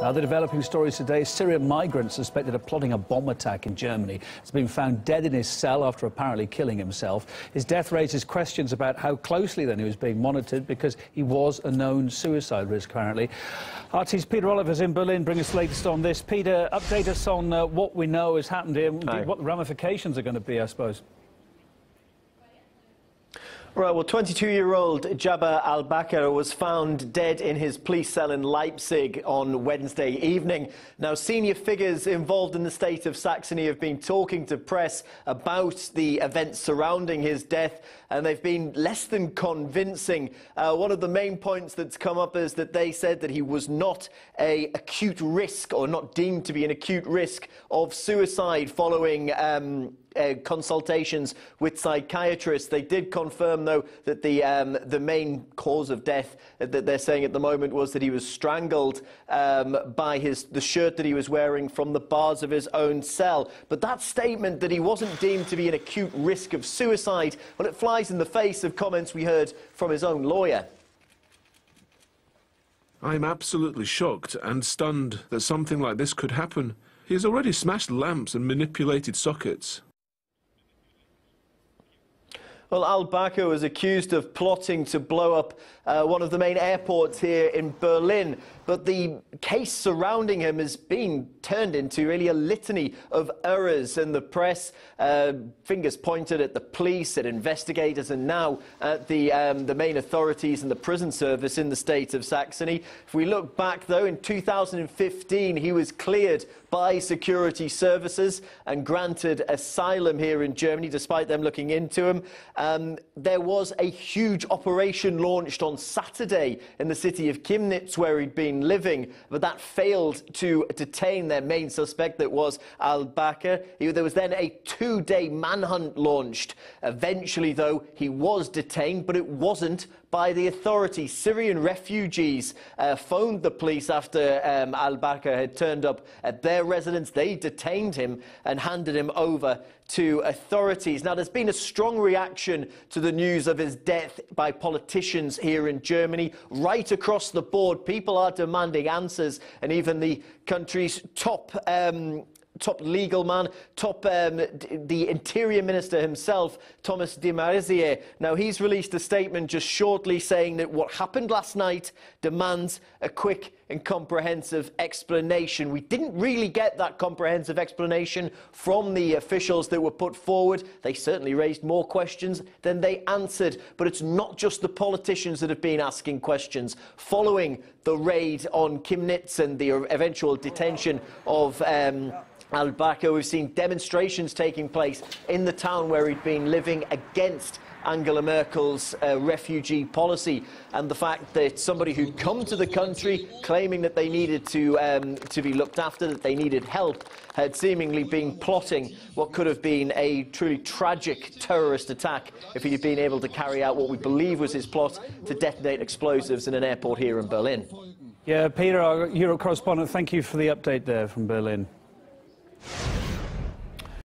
Other developing stories today. Syrian migrant suspected of plotting a bomb attack in Germany has been found dead in his cell after apparently killing himself. His death raises questions about how closely then he was being monitored, because he was a known suicide risk, apparently. RT's Peter Oliver's in Berlin. Bring us the latest on this. Peter, update us on what we know has happened here, what the ramifications are going to be, I suppose. Right, well, 22-year-old Jaber Albakr was found dead in his police cell in Leipzig on Wednesday evening. Now, senior figures involved in the state of Saxony have been talking to press about the events surrounding his death, and they've been less than convincing. One of the main points that's come up is that they said that he was not an acute risk, or not deemed to be an acute risk of suicide following consultations with psychiatrists. They did confirm, though, that the main cause of death that they're saying at the moment was that he was strangled by the shirt that he was wearing from the bars of his own cell. But that statement that he wasn't deemed to be an acute risk of suicide, well, it flies in the face of comments we heard from his own lawyer. I'm absolutely shocked and stunned that something like this could happen. He has already smashed lamps and manipulated sockets. Well, Albakr was accused of plotting to blow up one of the main airports here in Berlin, but the case surrounding him has been turned into really a litany of errors, and the press, fingers pointed at the police, at investigators, and now at the main authorities and the prison service in the state of Saxony. If we look back, though, in 2015, he was cleared by security services and granted asylum here in Germany, despite them looking into him. There was a huge operation launched on Saturday in the city of Chemnitz, where he'd been living, but that failed to detain their main suspect, that was Albakr. There was then a 2-day manhunt launched. Eventually, though, he was detained, but it wasn't by the authorities. Syrian refugees phoned the police after Albakr had turned up at their residence. They detained him and handed him over to authorities. Now, there's been a strong reaction to the news of his death by politicians here in Germany. Right across the board, people are demanding answers, and even the country's top legal man, the Interior Minister himself, Thomas de Maizière. Now, he's released a statement just shortly saying that what happened last night demands a quick and comprehensive explanation. We didn't really get that comprehensive explanation from the officials that were put forward. They certainly raised more questions than they answered. But it's not just the politicians that have been asking questions. Following the raid on Chemnitz and the eventual detention of Albakr, we've seen demonstrations taking place in the town where he'd been living against Angela Merkel's refugee policy, and the fact that somebody who'd come to the country claiming that they needed to be looked after, that they needed help, had seemingly been plotting what could have been a truly tragic terrorist attack if he'd been able to carry out what we believe was his plot to detonate explosives in an airport here in Berlin. Yeah, Peter, our Europe correspondent, thank you for the update there from Berlin.